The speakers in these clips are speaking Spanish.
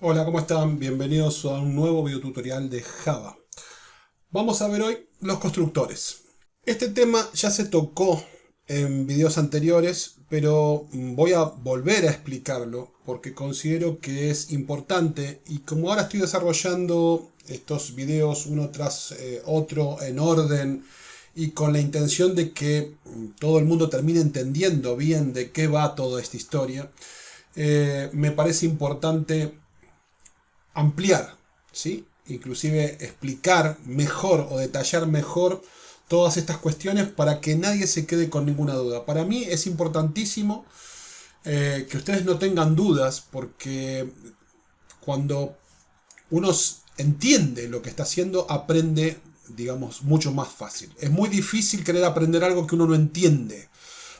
Hola, ¿cómo están? Bienvenidos a un nuevo videotutorial de Java. Vamos a ver hoy los constructores. Este tema ya se tocó en videos anteriores, pero voy a volver a explicarlo porque considero que es importante y como ahora estoy desarrollando estos videos uno tras otro en orden y con la intención de que todo el mundo termine entendiendo bien de qué va toda esta historia, me parece importante ampliar, ¿sí? Inclusive explicar mejor o detallar mejor todas estas cuestiones para que nadie se quede con ninguna duda. Para mí es importantísimo que ustedes no tengan dudas porque cuando uno entiende lo que está haciendo, aprende, digamos, mucho más fácil. Es muy difícil querer aprender algo que uno no entiende.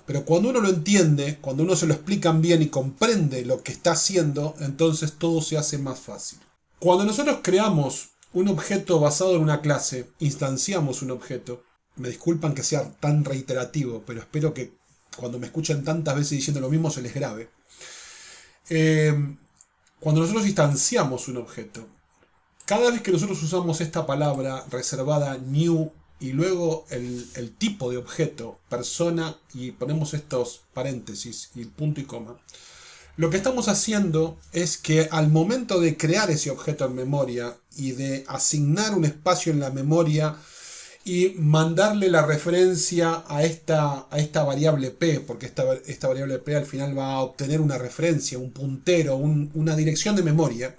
Pero cuando uno lo entiende, cuando uno se lo explican bien y comprende lo que está haciendo, entonces todo se hace más fácil. Cuando nosotros creamos un objeto basado en una clase, instanciamos un objeto, me disculpan que sea tan reiterativo, pero espero que cuando me escuchen tantas veces diciendo lo mismo se les grabe. Cuando nosotros instanciamos un objeto, cada vez que nosotros usamos esta palabra reservada new y luego el tipo de objeto, persona, y ponemos estos paréntesis y punto y coma, lo que estamos haciendo es que al momento de crear ese objeto en memoria y de asignar un espacio en la memoria y mandarle la referencia a esta variable p, porque esta variable p al final va a obtener una referencia, un puntero, una dirección de memoria.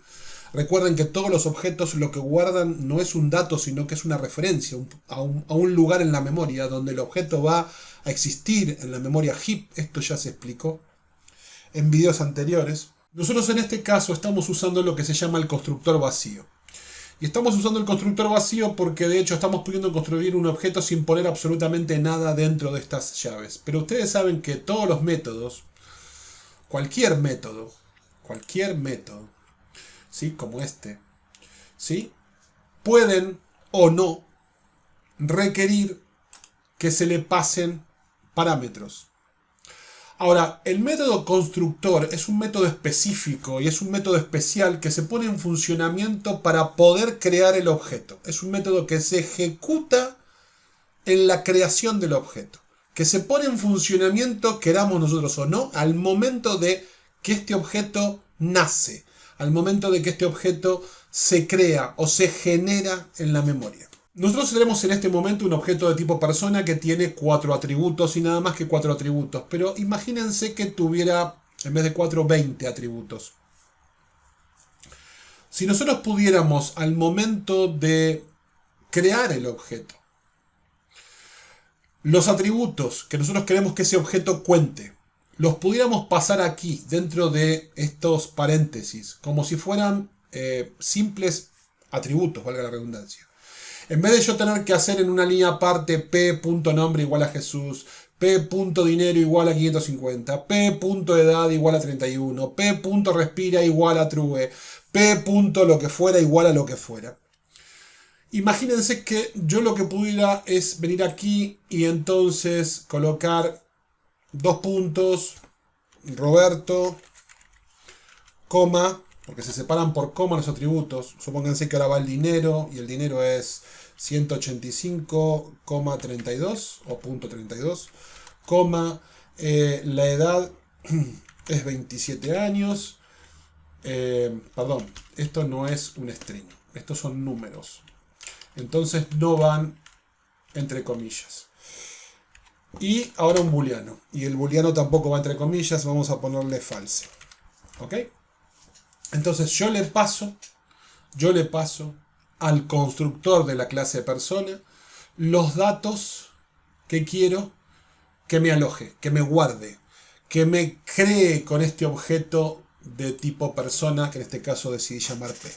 Recuerden que todos los objetos lo que guardan no es un dato, sino que es una referencia a un lugar en la memoria donde el objeto va a existir en la memoria heap. Esto ya se explicó en videos anteriores. Nosotros en este caso estamos usando lo que se llama el constructor vacío. Y estamos usando el constructor vacío porque de hecho estamos pudiendo construir un objeto sin poner absolutamente nada dentro de estas llaves. Pero ustedes saben que todos los métodos, cualquier método, ¿sí? Como este, ¿sí? Pueden o no requerir que se le pasen parámetros. Ahora, el método constructor es un método específico y es un método especial que se pone en funcionamiento para poder crear el objeto. Es un método que se ejecuta en la creación del objeto, que se pone en funcionamiento, queramos nosotros o no, al momento de que este objeto nace, al momento de que este objeto se crea o se genera en la memoria. Nosotros tenemos en este momento un objeto de tipo persona que tiene 4 atributos y nada más que 4 atributos. Pero imagínense que tuviera, en vez de 4, 20 atributos. Si nosotros pudiéramos al momento de crear el objeto, los atributos que nosotros queremos que ese objeto cuente, los pudiéramos pasar aquí, dentro de estos paréntesis, como si fueran simples atributos, valga la redundancia. En vez de yo tener que hacer en una línea aparte p.nombre igual a Jesús, p.dinero igual a 550, p.edad igual a 31, p.respira igual a true, p. lo que fuera igual a lo que fuera. Imagínense que yo lo que pudiera es venir aquí y entonces colocar dos puntos, Roberto, coma, porque se separan por coma los atributos. Supónganse que ahora va el dinero y el dinero es 185,32 o punto 32, coma, la edad es 27 años. Perdón, esto no es un string, estos son números. Entonces no van entre comillas. Y ahora un booleano. Y el booleano tampoco va entre comillas, vamos a ponerle false. ¿Ok? Entonces yo le paso al constructor de la clase persona los datos que quiero que me aloje, que me guarde, que me cree con este objeto de tipo persona, que en este caso decidí llamar P.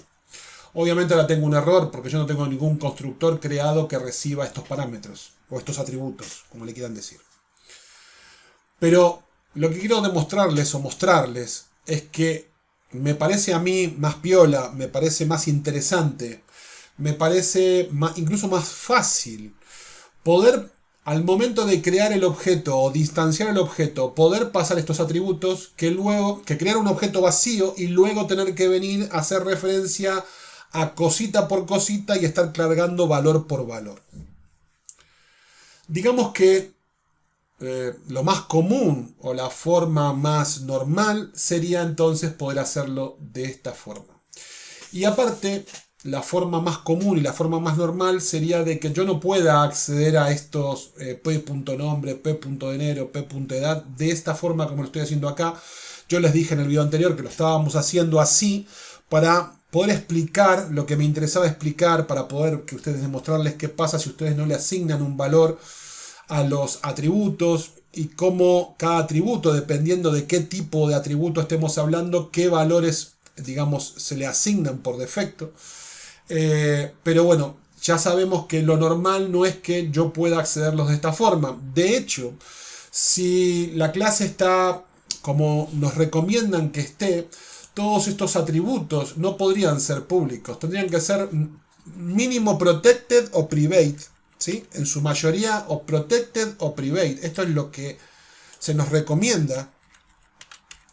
Obviamente ahora tengo un error porque yo no tengo ningún constructor creado que reciba estos parámetros o estos atributos, como le quieran decir. Pero lo que quiero demostrarles o mostrarles es que me parece a mí más piola, me parece más interesante, me parece incluso más fácil poder al momento de crear el objeto o distanciar el objeto, poder pasar estos atributos que crear un objeto vacío y luego tener que venir a hacer referencia a cosita por cosita y estar cargando valor por valor. Digamos que lo más común o la forma más normal sería entonces poder hacerlo de esta forma. Y aparte, la forma más común y la forma más normal sería de que yo no pueda acceder a estos p.nombre, p.enero, p.edad de esta forma como lo estoy haciendo acá. Yo les dije en el video anterior que lo estábamos haciendo así para poder explicar lo que me interesaba explicar, para poder que ustedes demostrarles qué pasa si ustedes no le asignan un valor a los atributos y cómo cada atributo, dependiendo de qué tipo de atributo estemos hablando, qué valores, digamos, se le asignan por defecto. Pero bueno, ya sabemos que lo normal no es que yo pueda accederlos de esta forma. De hecho, si la clase está como nos recomiendan que esté, todos estos atributos no podrían ser públicos. Tendrían que ser mínimo protected o private, ¿sí? En su mayoría o protected o private. Esto es lo que se nos recomienda.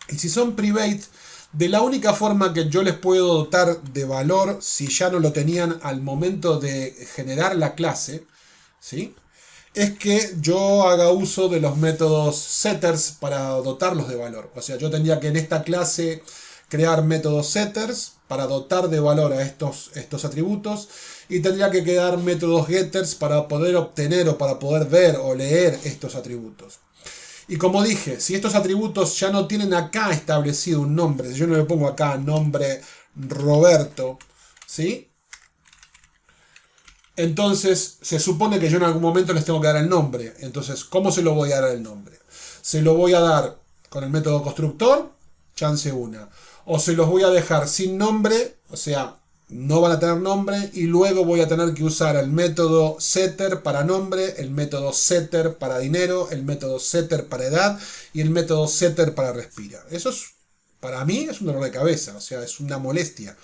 Y si son private, de la única forma que yo les puedo dotar de valor, si ya no lo tenían al momento de generar la clase, ¿sí?, es que yo haga uso de los métodos setters para dotarlos de valor. O sea, yo tendría que en esta clase crear métodos setters para dotar de valor a estos atributos, y tendría que crear métodos getters para poder obtener o para poder ver o leer estos atributos. Y como dije, si estos atributos ya no tienen acá establecido un nombre, si yo no le pongo acá nombre Roberto, ¿sí?, entonces se supone que yo en algún momento les tengo que dar el nombre. Entonces, ¿cómo se lo voy a dar el nombre? Se lo voy a dar con el método constructor, chance una. O se los voy a dejar sin nombre, o sea, no van a tener nombre, y luego voy a tener que usar el método setter para nombre, el método setter para dinero, el método setter para edad y el método setter para respira. Eso es, para mí, es un dolor de cabeza, o sea, es una molestia.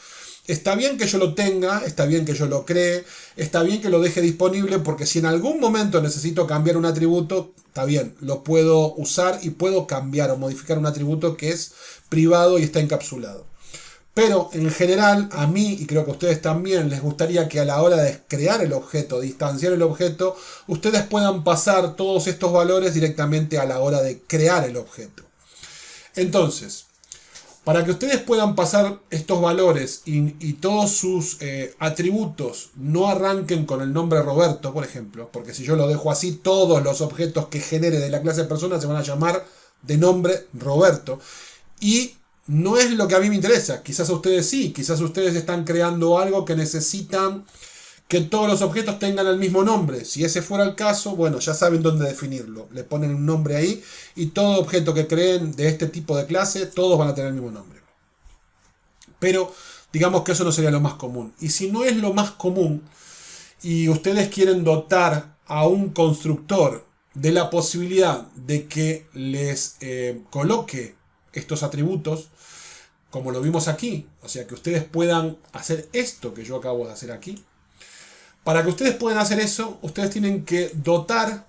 Está bien que yo lo tenga, está bien que yo lo cree, está bien que lo deje disponible, porque si en algún momento necesito cambiar un atributo, está bien, lo puedo usar y puedo cambiar o modificar un atributo que es privado y está encapsulado. Pero en general, a mí, y creo que a ustedes también, les gustaría que a la hora de crear el objeto, distanciar el objeto, ustedes puedan pasar todos estos valores directamente a la hora de crear el objeto. Entonces, para que ustedes puedan pasar estos valores y todos sus atributos no arranquen con el nombre Roberto, por ejemplo, porque si yo lo dejo así, todos los objetos que genere de la clase persona se van a llamar de nombre Roberto. Y no es lo que a mí me interesa. Quizás a ustedes sí, quizás ustedes están creando algo que necesitan que todos los objetos tengan el mismo nombre. Si ese fuera el caso, bueno, ya saben dónde definirlo. Le ponen un nombre ahí y todo objeto que creen de este tipo de clase, todos van a tener el mismo nombre. Pero digamos que eso no sería lo más común. Y si no es lo más común y ustedes quieren dotar a un constructor de la posibilidad de que les coloque estos atributos, como lo vimos aquí, o sea, que ustedes puedan hacer esto que yo acabo de hacer aquí. Para que ustedes puedan hacer eso, ustedes tienen que dotar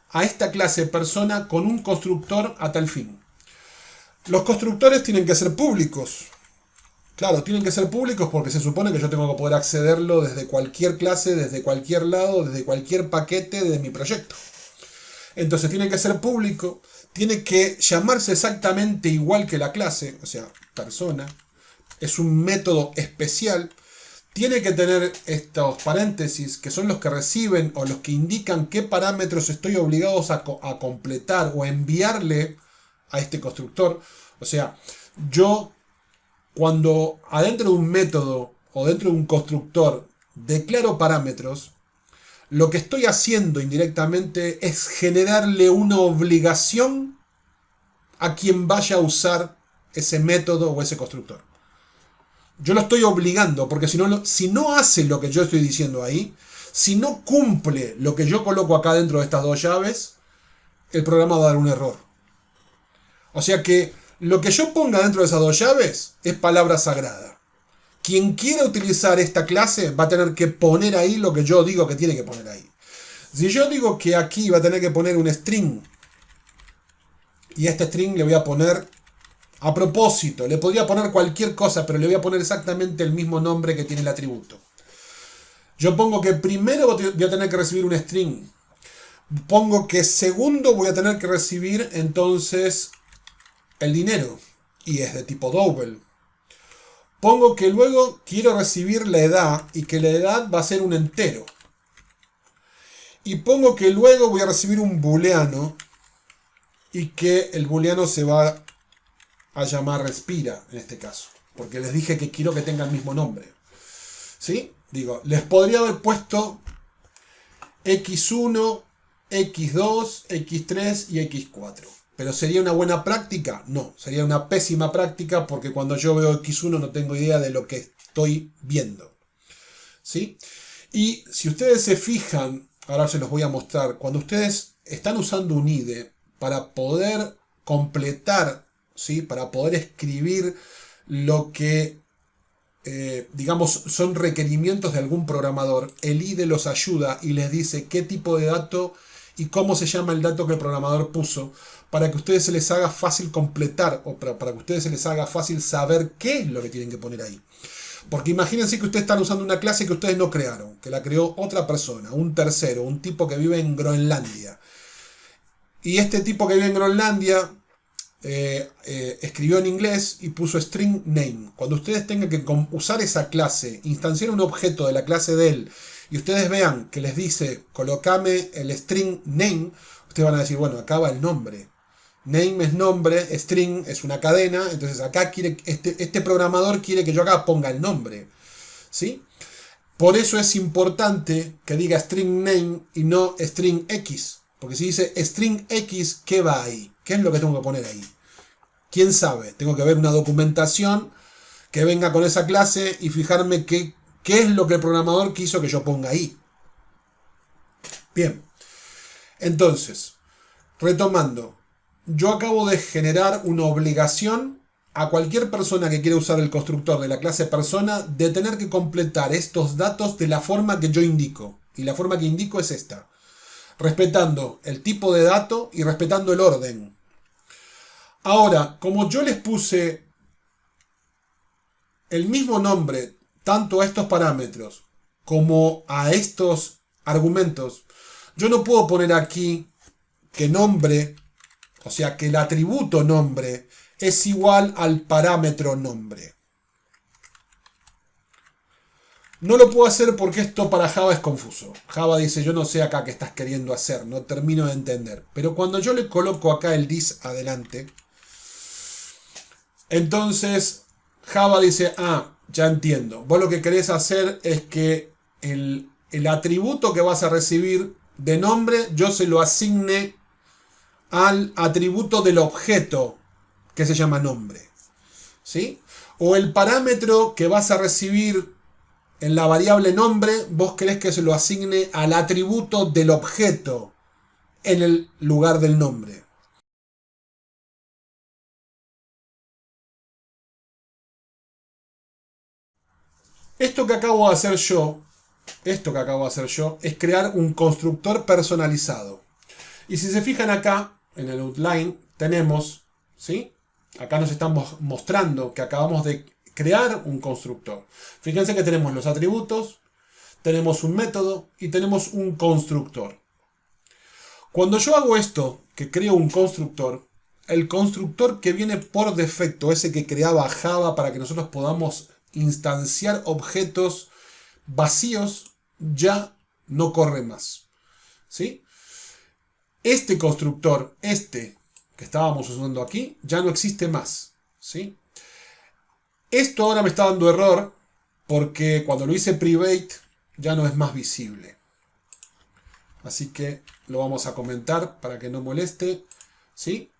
a esta clase persona con un constructor a tal fin. Los constructores tienen que ser públicos. Claro, tienen que ser públicos porque se supone que yo tengo que poder accederlo desde cualquier clase, desde cualquier lado, desde cualquier paquete de mi proyecto. Entonces tiene que ser público, tiene que llamarse exactamente igual que la clase, o sea, persona. Es un método especial. Tiene que tener estos paréntesis que son los que reciben o los que indican qué parámetros estoy obligado a completar o enviarle a este constructor. O sea, yo cuando adentro de un método o dentro de un constructor declaro parámetros, lo que estoy haciendo indirectamente es generarle una obligación a quien vaya a usar ese método o ese constructor. Yo lo estoy obligando, porque si no hace lo que yo estoy diciendo ahí, si no cumple lo que yo coloco acá dentro de estas dos llaves, el programa va a dar un error. O sea que lo que yo ponga dentro de esas dos llaves es palabra sagrada. Quien quiera utilizar esta clase va a tener que poner ahí lo que yo digo que tiene que poner ahí. Si yo digo que aquí va a tener que poner un string, y a este string le voy a poner a propósito, le podría poner cualquier cosa, pero le voy a poner exactamente el mismo nombre que tiene el atributo. Yo pongo que primero voy a tener que recibir un string. Pongo que segundo voy a tener que recibir entonces el dinero. Y es de tipo double. Pongo que luego quiero recibir la edad y que la edad va a ser un entero. Y pongo que luego voy a recibir un booleano y que el booleano se va a llamar respira en este caso. Porque les dije que quiero que tenga el mismo nombre. ¿Sí? Digo, les podría haber puesto x1, x2, x3 y x4. ¿Pero sería una buena práctica? No, sería una pésima práctica porque cuando yo veo x1 no tengo idea de lo que estoy viendo. ¿Sí? Y si ustedes se fijan, ahora se los voy a mostrar, cuando ustedes están usando un IDE para poder completar, ¿sí? Para poder escribir lo que digamos, son requerimientos de algún programador, el IDE los ayuda y les dice qué tipo de dato y cómo se llama el dato que el programador puso, para que a ustedes se les haga fácil completar o para que a ustedes se les haga fácil saber qué es lo que tienen que poner ahí. Porque imagínense que ustedes están usando una clase que ustedes no crearon, que la creó otra persona, un tercero, un tipo que vive en Groenlandia. Y este tipo que vive en Groenlandia escribió en inglés y puso string name. Cuando ustedes tengan que usar esa clase, instanciar un objeto de la clase de él, y ustedes vean que les dice colocame el string name, ustedes van a decir, bueno, acá va el nombre. Name es nombre, string es una cadena, entonces acá quiere este programador quiere que yo acá ponga el nombre. ¿Sí? Por eso es importante que diga string name y no string x. Porque si dice string x, ¿qué va ahí? ¿Qué es lo que tengo que poner ahí? ¿Quién sabe? Tengo que ver una documentación que venga con esa clase y fijarme qué es lo que el programador quiso que yo ponga ahí. Bien. Entonces, retomando. Yo acabo de generar una obligación a cualquier persona que quiera usar el constructor de la clase persona de tener que completar estos datos de la forma que yo indico. Y la forma que indico es esta. Respetando el tipo de dato y respetando el orden. Ahora, como yo les puse el mismo nombre tanto a estos parámetros como a estos argumentos, yo no puedo poner aquí que nombre, o sea, que el atributo nombre es igual al parámetro nombre. No lo puedo hacer porque esto para Java es confuso. Java dice, yo no sé acá qué estás queriendo hacer, no termino de entender. Pero cuando yo le coloco acá el this adelante, entonces Java dice, ah, ya entiendo. Vos lo que querés hacer es que el atributo que vas a recibir de nombre, yo se lo asigne al atributo del objeto que se llama nombre. ¿Sí? O el parámetro que vas a recibir en la variable nombre, vos querés que se lo asigne al atributo del objeto en el lugar del nombre. Esto que acabo de hacer yo, es crear un constructor personalizado. Y si se fijan acá, en el outline, tenemos, ¿sí? Acá nos estamos mostrando que acabamos de crear un constructor. Fíjense que tenemos los atributos, tenemos un método y tenemos un constructor. Cuando yo hago esto, que creo un constructor, el constructor que viene por defecto, ese que creaba Java para que nosotros podamos instanciar objetos vacíos, ya no corre más. ¿Sí? Este constructor, este que estábamos usando aquí, ya no existe más. ¿Sí? Esto ahora me está dando error porque cuando lo hice private ya no es más visible. Así que lo vamos a comentar para que no moleste. ¿Sí?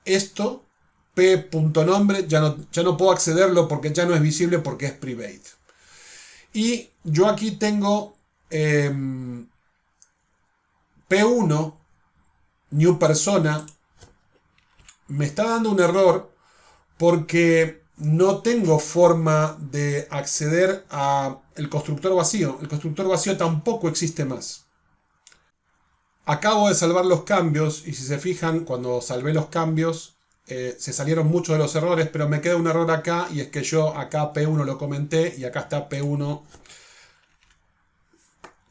Esto, p.nombre, ya no puedo accederlo porque ya no es visible porque es private. Y yo aquí tengo p1, new persona, me está dando un error porque no tengo forma de acceder a el constructor vacío. El constructor vacío tampoco existe más. Acabo de salvar los cambios y si se fijan, cuando salvé los cambios se salieron muchos de los errores, pero me queda un error acá y es que yo acá P1 lo comenté y acá está P1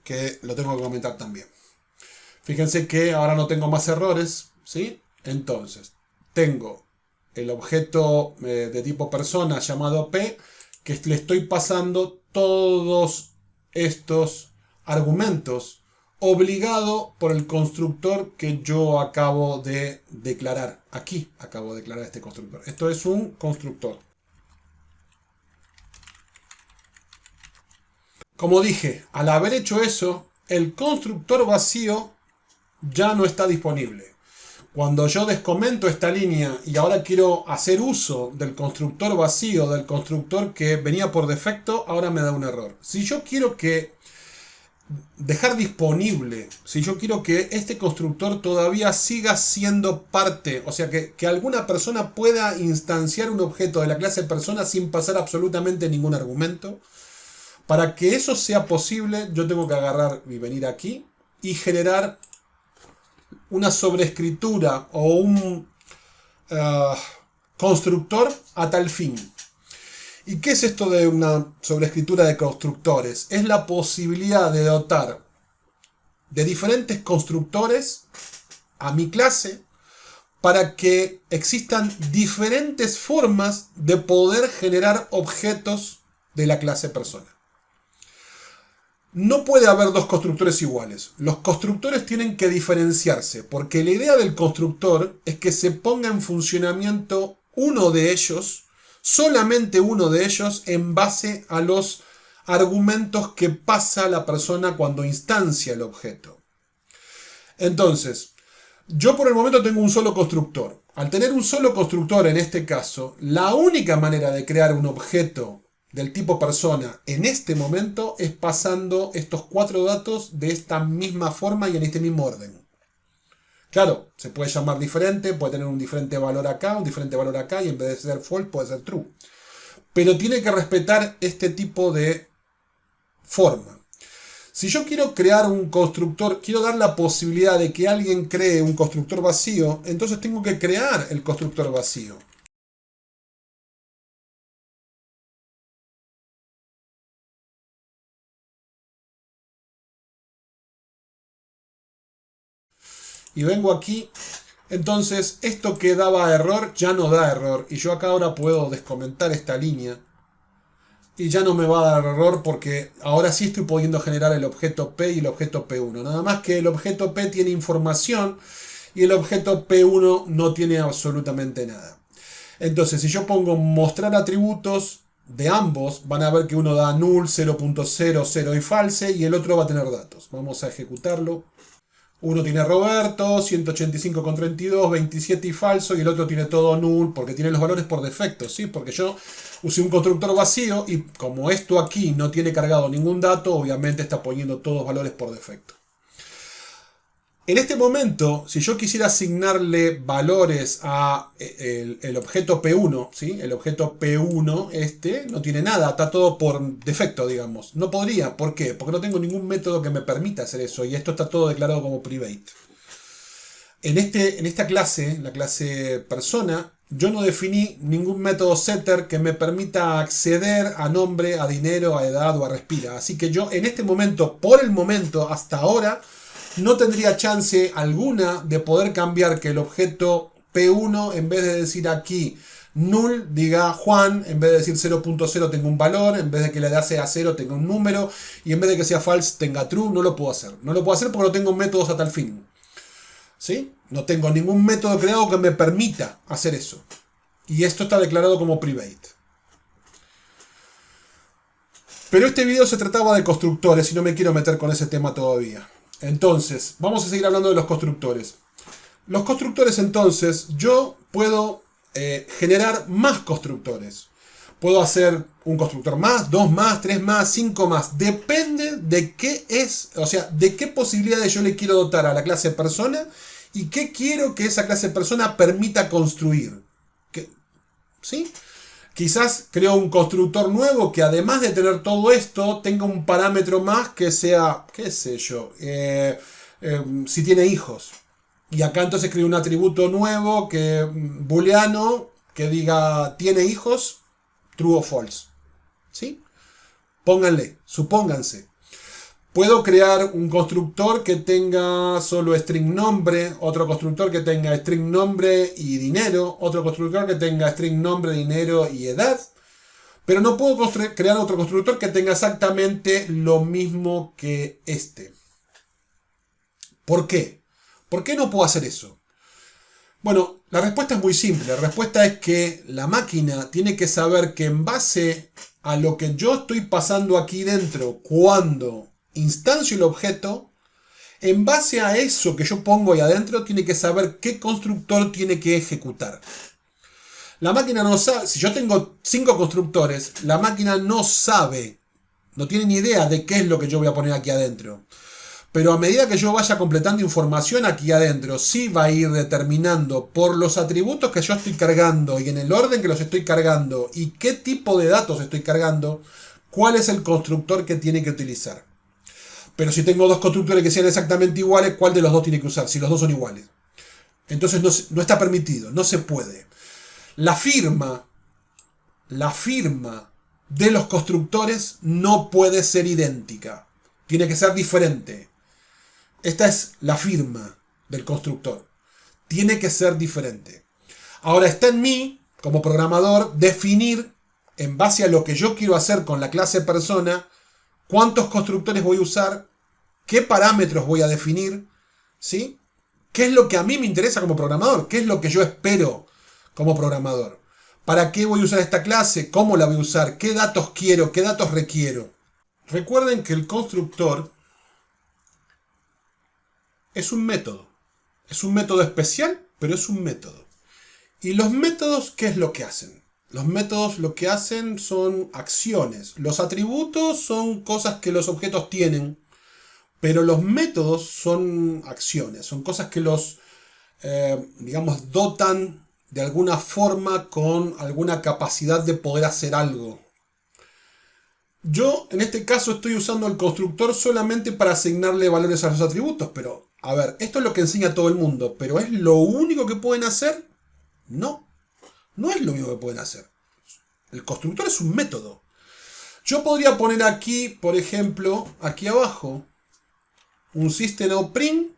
que lo tengo que comentar también. Fíjense que ahora no tengo más errores, ¿sí? Entonces, tengo el objeto de tipo persona llamado P, que le estoy pasando todos estos argumentos obligado por el constructor que yo acabo de declarar. Aquí acabo de declarar este constructor. Esto es un constructor. Como dije, al haber hecho eso, el constructor vacío ya no está disponible. Cuando yo descomento esta línea y ahora quiero hacer uso del constructor vacío, del constructor que venía por defecto, ahora me da un error. Si yo quiero dejar disponible, si yo quiero que este constructor todavía siga siendo parte, o sea, que alguna persona pueda instanciar un objeto de la clase persona sin pasar absolutamente ningún argumento, para que eso sea posible, yo tengo que agarrar y venir aquí y generar una sobreescritura o un constructor a tal fin. ¿Y qué es esto de una sobreescritura de constructores? Es la posibilidad de dotar de diferentes constructores a mi clase para que existan diferentes formas de poder generar objetos de la clase persona. No puede haber dos constructores iguales. Los constructores tienen que diferenciarse, porque la idea del constructor es que se ponga en funcionamiento uno de ellos, solamente uno de ellos, en base a los argumentos que pasa la persona cuando instancia el objeto. Entonces, yo por el momento tengo un solo constructor. Al tener un solo constructor en este caso, la única manera de crear un objeto del tipo persona en este momento es pasando estos 4 datos de esta misma forma y en este mismo orden. Claro, se puede llamar diferente, puede tener un diferente valor acá, un diferente valor acá y en vez de ser false puede ser true. Pero tiene que respetar este tipo de forma. Si yo quiero crear un constructor, quiero dar la posibilidad de que alguien cree un constructor vacío, entonces tengo que crear el constructor vacío. Y vengo aquí, entonces esto que daba error ya no da error. Y yo acá ahora puedo descomentar esta línea. Y ya no me va a dar error porque ahora sí estoy pudiendo generar el objeto P y el objeto P1. Nada más que el objeto P tiene información y el objeto P1 no tiene absolutamente nada. Entonces si yo pongo mostrar atributos de ambos, van a ver que uno da null, 0.00 y false y el otro va a tener datos. Vamos a ejecutarlo. Uno tiene Roberto, 185,32, 27 y falso, y el otro tiene todo null, porque tiene los valores por defecto, ¿sí? Porque yo usé un constructor vacío, y como esto aquí no tiene cargado ningún dato, obviamente está poniendo todos los valores por defecto. En este momento, si yo quisiera asignarle valores a el objeto P1, ¿sí? El objeto P1 no tiene nada, está todo por defecto, digamos. No podría, ¿por qué? Porque no tengo ningún método que me permita hacer eso y esto está todo declarado como private. En esta clase, la clase persona, yo no definí ningún método setter que me permita acceder a nombre, a dinero, a edad o a respira. Así que yo en este momento, por el momento, hasta ahora, no tendría chance alguna de poder cambiar que el objeto P1, en vez de decir aquí null, diga Juan, en vez de decir 0.0 tenga un valor, en vez de que le dé a 0 tenga un número, y en vez de que sea false tenga true. No lo puedo hacer. No lo puedo hacer porque no tengo métodos a tal fin. ¿Sí? No tengo ningún método creado que me permita hacer eso. Y esto está declarado como private. Pero este video se trataba de constructores y no me quiero meter con ese tema todavía. Entonces, vamos a seguir hablando de los constructores. Los constructores, entonces, yo puedo generar más constructores. Puedo hacer un constructor más, 2 más, 3 más, 5 más. Depende de qué es, o sea, de qué posibilidades yo le quiero dotar a la clase persona y qué quiero que esa clase persona permita construir. ¿Sí? Quizás creo un constructor nuevo que además de tener todo esto, tenga un parámetro más que sea, qué sé yo, si tiene hijos. Y acá entonces creo un atributo nuevo booleano que diga tiene hijos, true o false. ¿Sí? Pónganle, supónganse. Puedo crear un constructor que tenga solo string nombre, otro constructor que tenga string nombre y dinero, otro constructor que tenga string nombre, dinero y edad. Pero no puedo crear otro constructor que tenga exactamente lo mismo que este. ¿Por qué? ¿Por qué no puedo hacer eso? Bueno, la respuesta es muy simple. La respuesta es que la máquina tiene que saber que en base a lo que yo estoy pasando aquí dentro, cuando instancio el objeto, en base a eso que yo pongo ahí adentro, tiene que saber qué constructor tiene que ejecutar. La máquina no sabe, si yo tengo 5 constructores, la máquina no sabe, no tiene ni idea de qué es lo que yo voy a poner aquí adentro. Pero a medida que yo vaya completando información aquí adentro, sí va a ir determinando por los atributos que yo estoy cargando y en el orden que los estoy cargando y qué tipo de datos estoy cargando, cuál es el constructor que tiene que utilizar. Pero si tengo dos constructores que sean exactamente iguales, ¿cuál de los dos tiene que usar? Si los dos son iguales. Entonces no está permitido, no se puede. La firma de los constructores no puede ser idéntica. Tiene que ser diferente. Esta es la firma del constructor. Tiene que ser diferente. Ahora está en mí, como programador, definir, en base a lo que yo quiero hacer con la clase persona, cuántos constructores voy a usar, qué parámetros voy a definir, ¿sí? ¿Qué es lo que a mí me interesa como programador? ¿Qué es lo que yo espero como programador? ¿Para qué voy a usar esta clase? ¿Cómo la voy a usar? ¿Qué datos quiero? ¿Qué datos requiero? Recuerden que el constructor es un método. Es un método especial, pero es un método. ¿Y los métodos qué es lo que hacen? Los métodos lo que hacen son acciones. Los atributos son cosas que los objetos tienen, pero los métodos son acciones. Son cosas que los, digamos, dotan de alguna forma con alguna capacidad de poder hacer algo. Yo, en este caso, estoy usando el constructor solamente para asignarle valores a los atributos, pero, a ver, esto es lo que enseña todo el mundo, pero ¿es lo único que pueden hacer? No, no es lo único que pueden hacer. El constructor es un método. Yo podría poner aquí, por ejemplo, aquí abajo, un system.out.print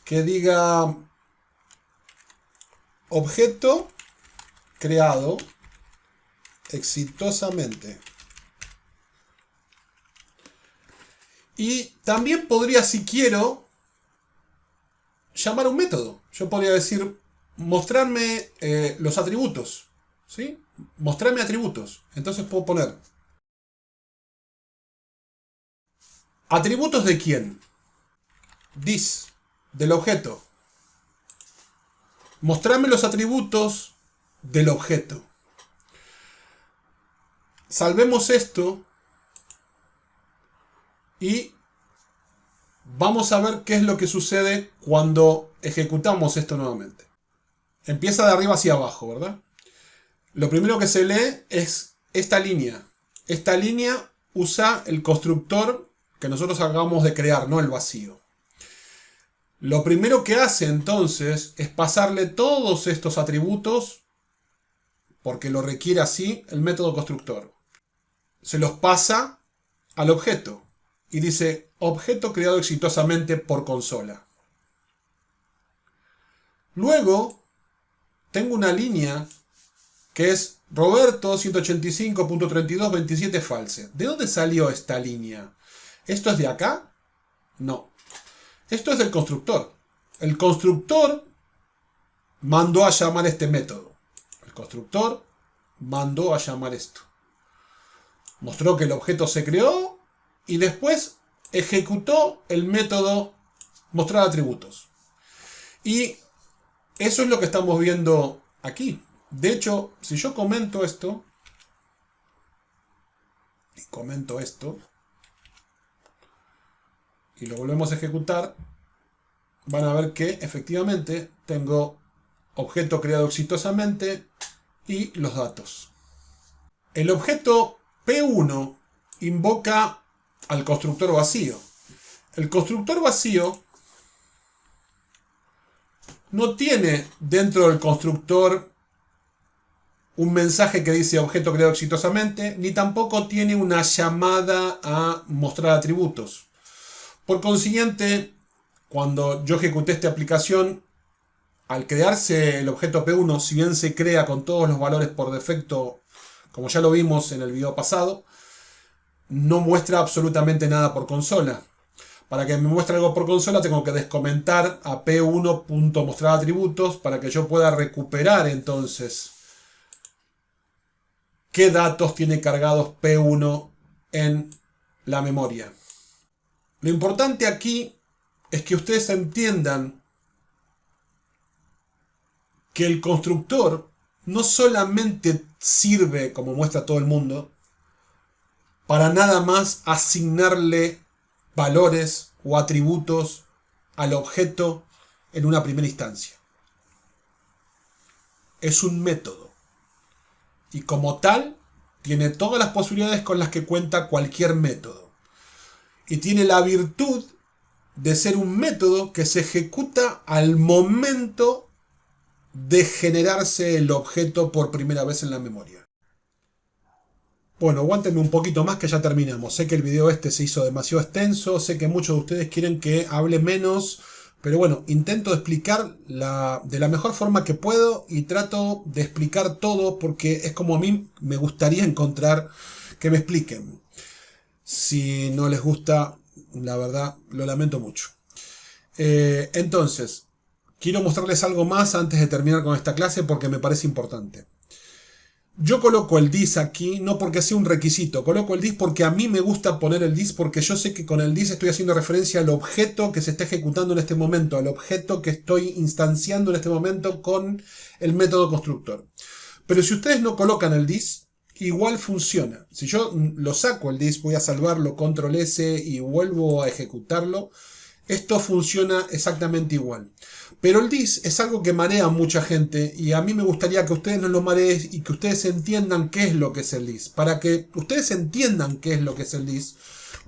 que diga objeto creado exitosamente. Y también podría, si quiero, llamar a un método. Yo podría decir, mostrarme los atributos. ¿Sí? Mostrarme atributos. Entonces puedo poner atributos de quién. This, del objeto. Mostrarme los atributos del objeto. Salvemos esto y vamos a ver qué es lo que sucede cuando ejecutamos esto nuevamente. Empieza de arriba hacia abajo, ¿verdad? Lo primero que se lee es esta línea. Esta línea usa el constructor que nosotros acabamos de crear, no el vacío. Lo primero que hace entonces es pasarle todos estos atributos, porque lo requiere así el método constructor. Se los pasa al objeto y dice objeto creado exitosamente por consola. Luego tengo una línea que es Roberto 185.3227 false. ¿De dónde salió esta línea? ¿Esto es de acá? No. Esto es del constructor. El constructor mandó a llamar este método. El constructor mandó a llamar esto. Mostró que el objeto se creó y después ejecutó el método mostrar atributos. Y eso es lo que estamos viendo aquí. De hecho, si yo comento esto, y comento esto, y lo volvemos a ejecutar, van a ver que efectivamente tengo objeto creado exitosamente y los datos. El objeto P1 invoca al constructor vacío. El constructor vacío no tiene dentro del constructor un mensaje que dice objeto creado exitosamente, ni tampoco tiene una llamada a mostrar atributos. Por consiguiente, cuando yo ejecuté esta aplicación, al crearse el objeto P1, si bien se crea con todos los valores por defecto, como ya lo vimos en el video pasado, no muestra absolutamente nada por consola. Para que me muestre algo por consola tengo que descomentar a P1.mostrar atributos para que yo pueda recuperar entonces qué datos tiene cargados P1 en la memoria. Lo importante aquí es que ustedes entiendan que el constructor no solamente sirve, como muestra todo el mundo, para nada más asignarle valores o atributos al objeto en una primera instancia. Es un método. Y como tal, tiene todas las posibilidades con las que cuenta cualquier método. Y tiene la virtud de ser un método que se ejecuta al momento de generarse el objeto por primera vez en la memoria. Bueno, aguántenme un poquito más que ya terminamos. Sé que el video este se hizo demasiado extenso, sé que muchos de ustedes quieren que hable menos, pero bueno, intento explicar de la mejor forma que puedo y trato de explicar todo porque es como a mí me gustaría encontrar que me expliquen. Si no les gusta, la verdad, lo lamento mucho. Entonces, quiero mostrarles algo más antes de terminar con esta clase porque me parece importante. Yo coloco el dis aquí, no porque sea un requisito, coloco el dis porque a mí me gusta poner el dis porque yo sé que con el dis estoy haciendo referencia al objeto que se está ejecutando en este momento, al objeto que estoy instanciando en este momento con el método constructor. Pero si ustedes no colocan el dis, igual funciona. Si yo lo saco el dis, voy a salvarlo, control S y vuelvo a ejecutarlo, esto funciona exactamente igual. Pero el dis es algo que marea a mucha gente y a mí me gustaría que ustedes no lo mareen y que ustedes entiendan qué es lo que es el dis. Para que ustedes entiendan qué es lo que es el dis,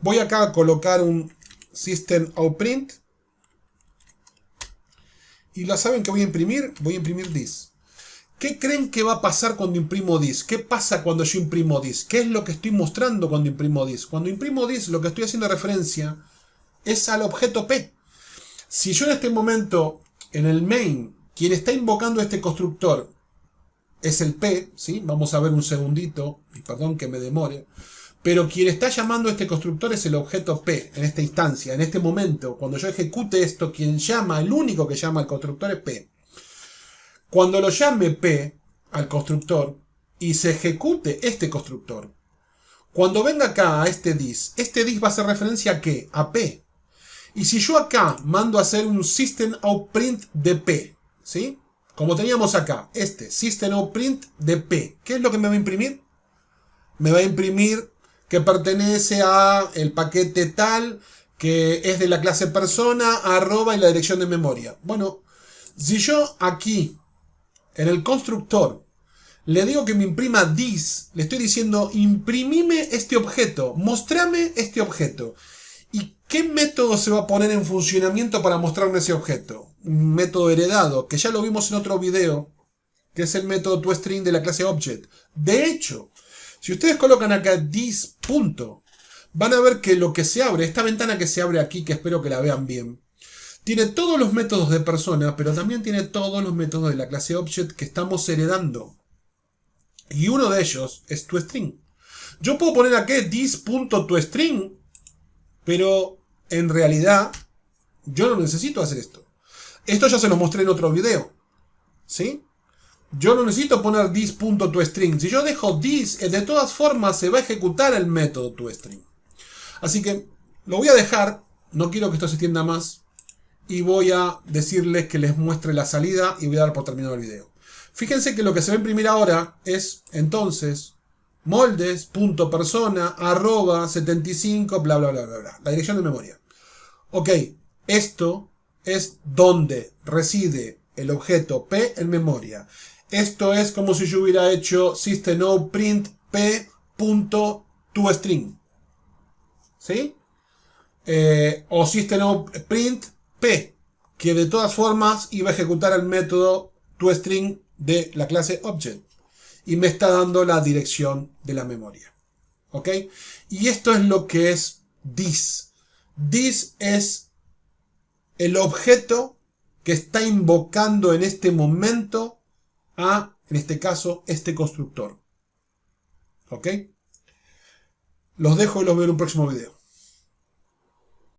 voy acá a colocar un system out print y la saben que voy a imprimir dis. ¿Qué creen que va a pasar cuando imprimo dis? ¿Qué pasa cuando yo imprimo dis? ¿Qué es lo que estoy mostrando cuando imprimo dis? Cuando imprimo dis lo que estoy haciendo referencia es al objeto P. Si yo en este momento, en el main, quien está invocando este constructor es el P, ¿sí? Vamos a ver un segundito, y perdón que me demore, pero quien está llamando a este constructor es el objeto P, en esta instancia, en este momento. Cuando yo ejecute esto, quien llama, el único que llama al constructor es P. Cuando lo llame P al constructor y se ejecute este constructor, cuando venga acá a este dis va a hacer referencia a ¿qué? A P. Y si yo acá mando a hacer un system out print de P, ¿sí? Como teníamos acá, system out print de P, ¿qué es lo que me va a imprimir? Me va a imprimir que pertenece a el paquete tal, que es de la clase persona, arroba y la dirección de memoria. Bueno, si yo aquí, en el constructor, le digo que me imprima dis, le estoy diciendo, imprimime este objeto, mostrame este objeto. ¿Y qué método se va a poner en funcionamiento para mostrarme ese objeto? Un método heredado, que ya lo vimos en otro video, que es el método toString de la clase Object. De hecho, si ustedes colocan acá dis. Van a ver que lo que se abre, esta ventana que se abre aquí, que espero que la vean bien, tiene todos los métodos de persona, pero también tiene todos los métodos de la clase Object que estamos heredando. Y uno de ellos es toString. Yo puedo poner aquí dis.toString, pero en realidad yo no necesito hacer esto. Esto ya se lo mostré en otro video, ¿sí? Yo no necesito poner dis.toString. Si yo dejo dis, de todas formas se va a ejecutar el método toString. Así que lo voy a dejar, no quiero que esto se extienda más, y voy a decirles que les muestre la salida y voy a dar por terminado el video. Fíjense que lo que se va a imprimir ahora es, entonces, moldes.persona, arroba 75, bla, bla, bla, bla, bla. La dirección de memoria. Ok, esto es donde reside el objeto P en memoria. Esto es como si yo hubiera hecho system.out print P.toString. ¿Sí? o system.out.print p, que de todas formas iba a ejecutar el método toString de la clase object y me está dando la dirección de la memoria. ¿Ok? Y esto es lo que es this. This es el objeto que está invocando en este momento a, en este caso, este constructor. ¿Ok? Los dejo y los veo en un próximo video.